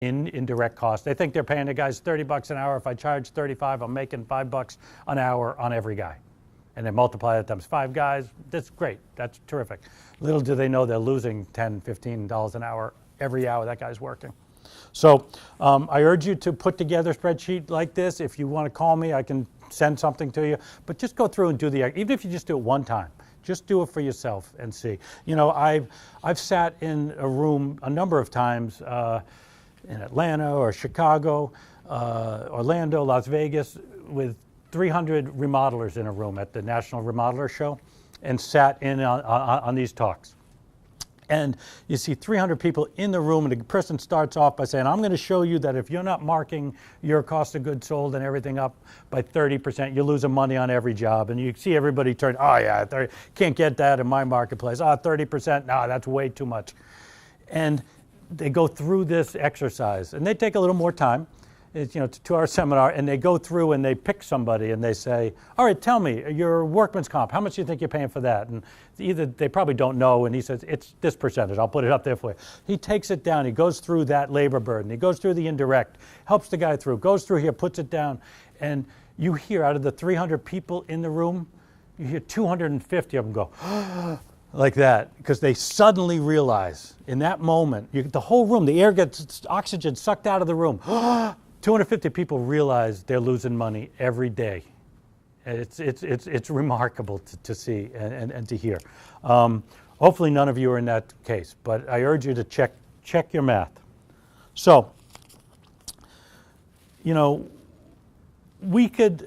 in indirect costs. They think they're paying the guys $30 an hour. If I charge 35, I'm making $5 an hour on every guy. And they multiply that times 5 guys. That's great. That's terrific. Little do they know they're losing $10, $15 an hour every hour that guy's working. So I urge you to put together a spreadsheet like this. If you want to call me, I can send something to you. But just go through and do even if you just do it one time. Just do it for yourself and see. You know, I've sat in a room a number of times in Atlanta or Chicago, Orlando, Las Vegas, with 300 remodelers in a room at the National Remodeler Show, and sat in on these talks. And you see 300 people in the room, and the person starts off by saying, I'm going to show you that if you're not marking your cost of goods sold and everything up by 30%, you're losing money on every job. And you see everybody turn, oh yeah, can't get that in my marketplace. 30%, no, that's way too much. And they go through this exercise, and they take a little more time. It's, you know, it's a 2-hour seminar, and they go through and they pick somebody and they say, all right, tell me, your workman's comp, how much do you think you're paying for that? And either they probably don't know, and he says, it's this percentage, I'll put it up there for you. He takes it down, he goes through that labor burden, he goes through the indirect, helps the guy through, goes through here, puts it down, and you hear out of the 300 people in the room, you hear 250 of them go, like that, because they suddenly realize in that moment, the whole room, the air gets oxygen sucked out of the room. 250 people realize they're losing money every day. It's remarkable to see and to hear. Hopefully none of you are in that case, but I urge you to check your math. So, you know,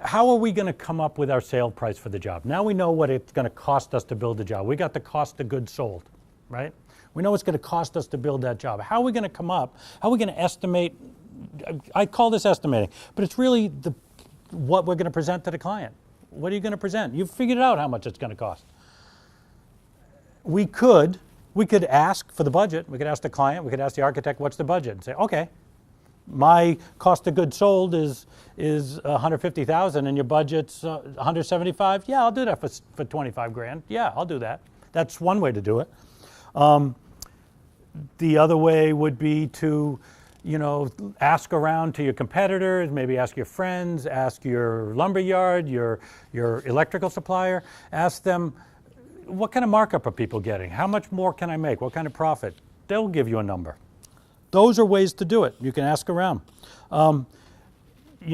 how are we going to come up with our sale price for the job? Now we know what it's going to cost us to build the job. We got the cost of goods sold, right? We know it's going to cost us to build that job. How are we going to come up? How are we going to estimate? I call this estimating, but it's really what we're going to present to the client. What are you going to present? You've figured out how much it's going to cost. We could ask for the budget. We could ask the client. We could ask the architect, what's the budget? And say, okay, my cost of goods sold is $150,000, and your budget's $175,000. Yeah, I'll do that for $25,000. Yeah, I'll do that. That's one way to do it. The other way would be to, you know, ask around to your competitors, maybe ask your friends, ask your lumber yard, your electrical supplier, ask them, what kind of markup are people getting? How much more can I make? What kind of profit? They'll give you a number. Those are ways to do it. You can ask around. You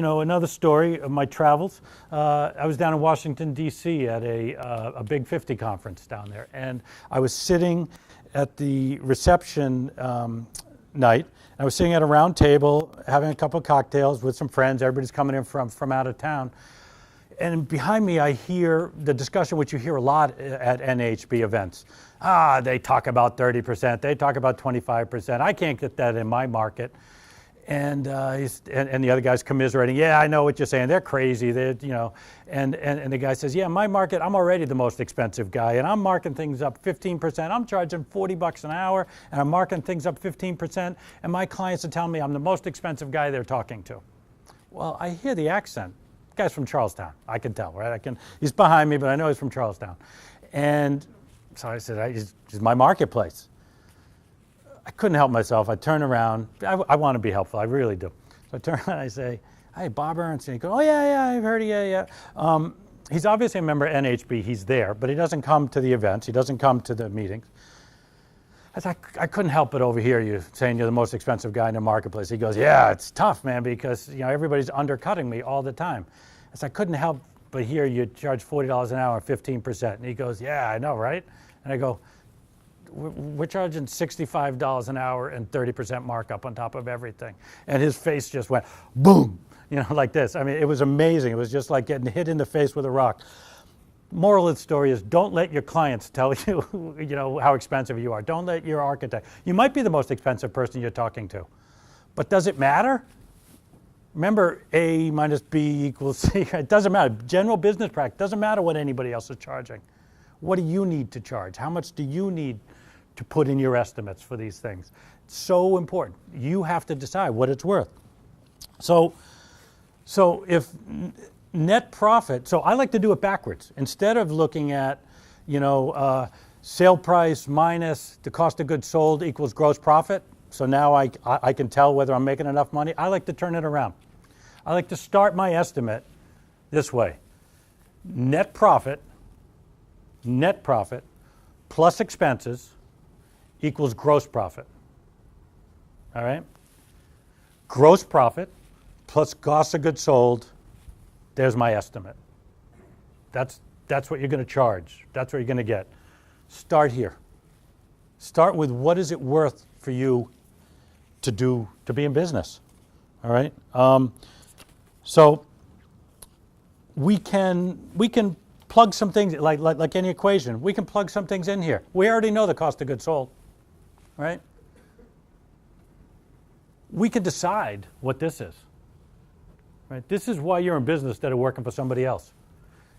know, another story of my travels, I was down in Washington, D.C. at a Big 50 conference down there, and I was sitting at the reception night. I was sitting at a round table, having a couple of cocktails with some friends. Everybody's coming in from out of town. And behind me, I hear the discussion, which you hear a lot at NAHB events. They talk about 30%. They talk about 25%. I can't get that in my market. And the other guy's commiserating. Yeah, I know what you're saying. They're crazy. They're, you know. And the guy says, yeah, my market, I'm already the most expensive guy, and I'm marking things up 15%. I'm charging $40 an hour, and I'm marking things up 15%. And my clients are telling me I'm the most expensive guy they're talking to. Well, I hear the accent. The guy's from Charlestown. I can tell, right? He's behind me, but I know he's from Charlestown. And so I said, he's my marketplace. I couldn't help myself. I turn around. I want to be helpful. I really do. So I turn around and I say, hey, Bob Ernst. And he goes, oh, yeah, I've heard of you, yeah. He's obviously a member of NHB. He's there, but he doesn't come to the events. He doesn't come to the meetings. I said, I couldn't help but overhear you saying you're the most expensive guy in the marketplace. He goes, yeah, it's tough, man, because you know everybody's undercutting me all the time. I said, I couldn't help but hear you charge $40 an hour, 15%. And he goes, yeah, I know, right? And I go, we're charging $65 an hour and 30% markup on top of everything. And his face just went boom, you know, like this. I mean, it was amazing. It was just like getting hit in the face with a rock. Moral of the story is don't let your clients tell you, you know, how expensive you are. Don't let your architect. You might be the most expensive person you're talking to, but does it matter? Remember, A minus B equals C. It doesn't matter. General business practice doesn't matter what anybody else is charging. What do you need to charge? How much do you need to put in your estimates for these things? It's so important. You have to decide what it's worth. So if net profit, so I like to do it backwards. Instead of looking at, you know, sale price minus the cost of goods sold equals gross profit, so now I can tell whether I'm making enough money. I like to turn it around. I like to start my estimate this way. Net profit plus expenses equals gross profit. All right? Gross profit plus cost of goods sold, there's my estimate. That's what you're going to charge. That's what you're going to get. Start here. Start with what is it worth for you to be in business. All right? So we can plug some things, like any equation. We can plug some things in here. We already know the cost of goods sold, right? We can decide what this is, right? This is why you're in business instead of working for somebody else.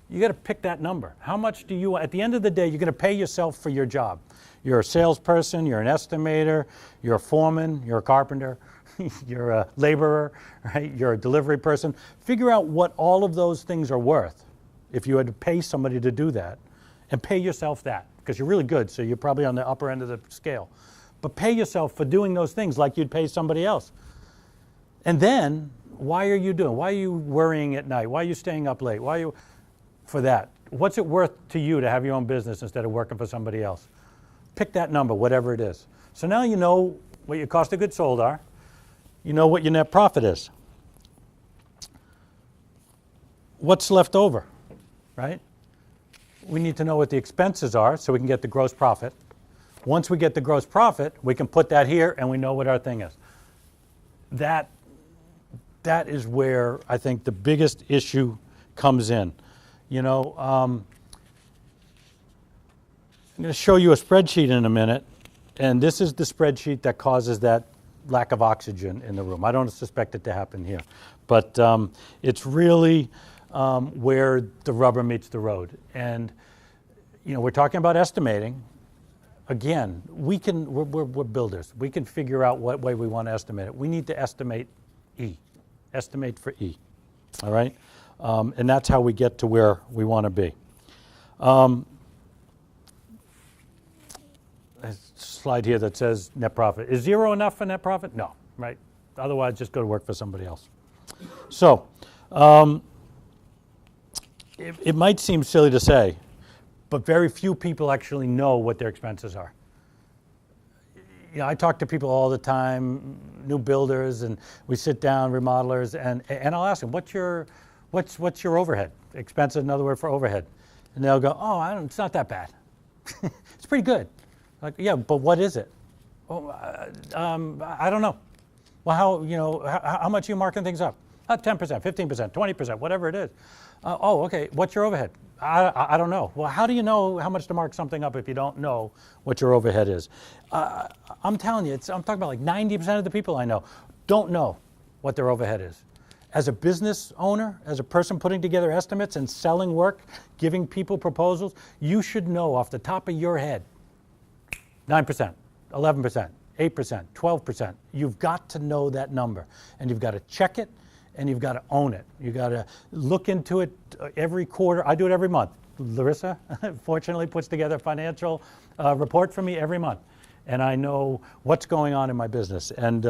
You got to pick that number. How much do you, at the end of the day, you're going to pay yourself for your job. You're a salesperson, you're an estimator, you're a foreman, you're a carpenter, you're a laborer, right? You're a delivery person. Figure out what all of those things are worth if you had to pay somebody to do that, and pay yourself that, because you're really good, so you're probably on the upper end of the scale. But pay yourself for doing those things like you'd pay somebody else. And then, why are you doing? Why are you worrying at night? Why are you staying up late? Why are you, for that? What's it worth to you to have your own business instead of working for somebody else? Pick that number, whatever it is. So now you know what your cost of goods sold are. You know what your net profit is. What's left over, right? We need to know what the expenses are so we can get the gross profit. Once we get the gross profit, we can put that here and we know what our thing is. That is where I think the biggest issue comes in. You know, I'm going to show you a spreadsheet in a minute, and this is the spreadsheet that causes that lack of oxygen in the room. I don't suspect it to happen here, but it's really where the rubber meets the road. And you know, we're talking about estimating. Again, we're builders. We can figure out what way we want to estimate it. We need to estimate E, estimate for E, all right? And that's how we get to where we want to be. A slide here that says net profit. Is zero enough for net profit? No, right? Otherwise, just go to work for somebody else. So, it might seem silly to say, but very few people actually know what their expenses are. You know, I talk to people all the time, new builders, and we sit down, remodelers, and I'll ask them, what's your overhead? Expense is another word for overhead. And they'll go, oh, it's not that bad. It's pretty good. Like, yeah, but what is it? Oh, I don't know. Well, how much are you marking things up? 10%, 15%, 20%, whatever it is. Oh, okay, what's your overhead? I don't know. Well, how do you know how much to mark something up if you don't know what your overhead is? I'm telling you, I'm talking about like 90% of the people I know don't know what their overhead is. As a business owner, as a person putting together estimates and selling work, giving people proposals, you should know off the top of your head, 9%, 11%, 8%, 12%. You've got to know that number, and you've got to check it, and you've got to own it. You've got to look into it every quarter. I do it every month. Larissa, fortunately, puts together a financial report for me every month. And I know what's going on in my business. And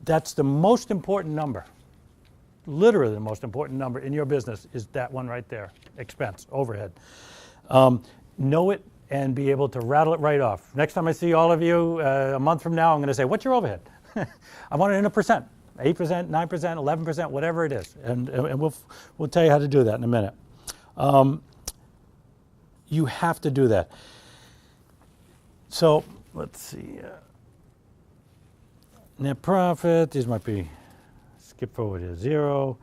that's the most important number. Literally the most important number in your business is that one right there, expense, overhead. Know it and be able to rattle it right off. Next time I see all of you a month from now, I'm going to say, what's your overhead? I want it in a percent. 8%, 9%, 11%, whatever it is. And we'll tell you how to do that in a minute. You have to do that. So let's see. Net profit, these might be, skip forward here, 0.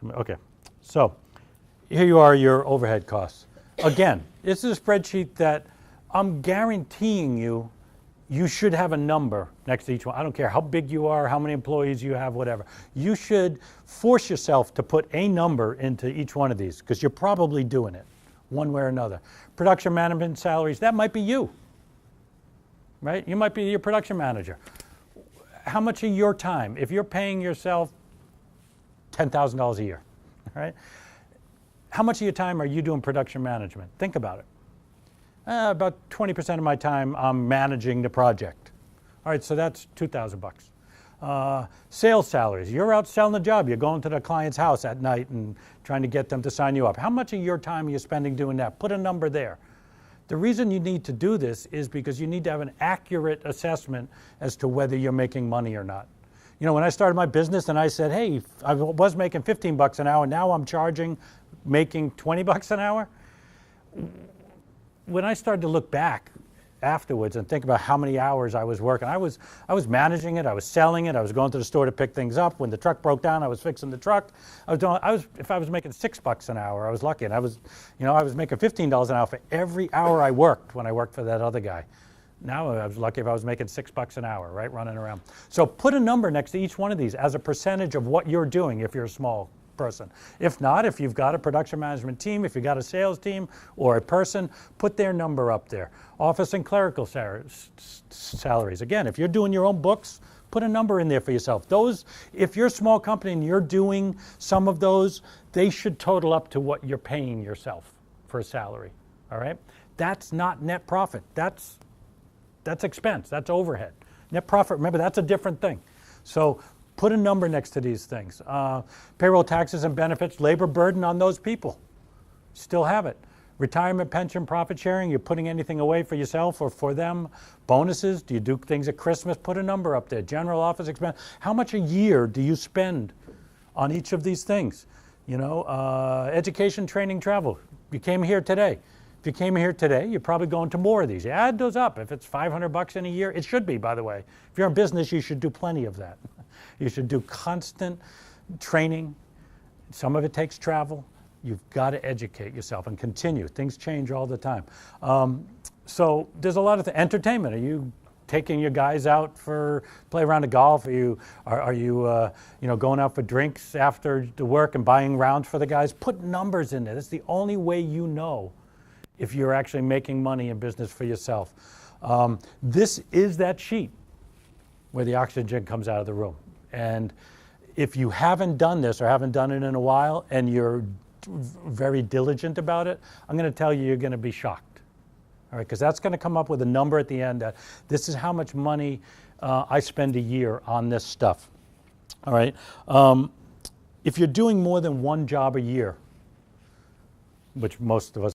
Okay, so here you are, your overhead costs. Again, this is a spreadsheet that I'm guaranteeing you should have a number next to each one. I don't care how big you are, how many employees you have, whatever. You should force yourself to put a number into each one of these, because you're probably doing it one way or another. Production management salaries, that might be you, right? You might be your production manager. How much of your time, if you're paying yourself $10,000 a year, right? How much of your time are you doing production management? Think about it. About 20% of my time I'm managing the project. All right, so that's 2,000 bucks. Sales salaries. You're out selling the job. You're going to the client's house at night and trying to get them to sign you up. How much of your time are you spending doing that? Put a number there. The reason you need to do this is because you need to have an accurate assessment as to whether you're making money or not. You know, when I started my business and I said, hey, I was making 15 bucks an hour, now I'm making 20 bucks an hour. When I started to look back afterwards and think about how many hours I was working, I was managing it, I was selling it, I was going to the store to pick things up. When the truck broke down, I was fixing the truck. If I was making $6 an hour, I was lucky. And I was making $15 an hour for every hour I worked when I worked for that other guy. Now I was lucky if I was making $6 an hour, right, running around. So put a number next to each one of these as a percentage of what you're doing if you're a small person. If not, if you've got a production management team, if you've got a sales team or a person, put their number up there. Office and clerical salaries. Again, if you're doing your own books, put a number in there for yourself. Those, if you're a small company and you're doing some of those, they should total up to what you're paying yourself for a salary. All right? That's not net profit. That's expense. That's overhead. Net profit, remember, that's a different thing. So put a number next to these things. Payroll taxes and benefits, labor burden on those people. Still have it. Retirement, pension, profit sharing, you're putting anything away for yourself or for them. Bonuses, do you do things at Christmas? Put a number up there. General office expense. How much a year do you spend on each of these things? You know, education, training, travel. You came here today. If you came here today, you're probably going to more of these. You add those up. If it's 500 bucks in a year, it should be, by the way. If you're in business, you should do plenty of that. You should do constant training. Some of it takes travel. You've got to educate yourself and continue. Things change all the time. So there's a lot of entertainment. Are you taking your guys out for play around of golf? Are you going out for drinks after the work and buying rounds for the guys? Put numbers in there. That's the only way you know if you're actually making money in business for yourself. This is that sheet where the oxygen comes out of the room. And if you haven't done this or haven't done it in a while and you're very diligent about it, I'm going to tell you you're going to be shocked. All right, because that's going to come up with a number at the end that this is how much money I spend a year on this stuff. All right. If you're doing more than one job a year, which most of us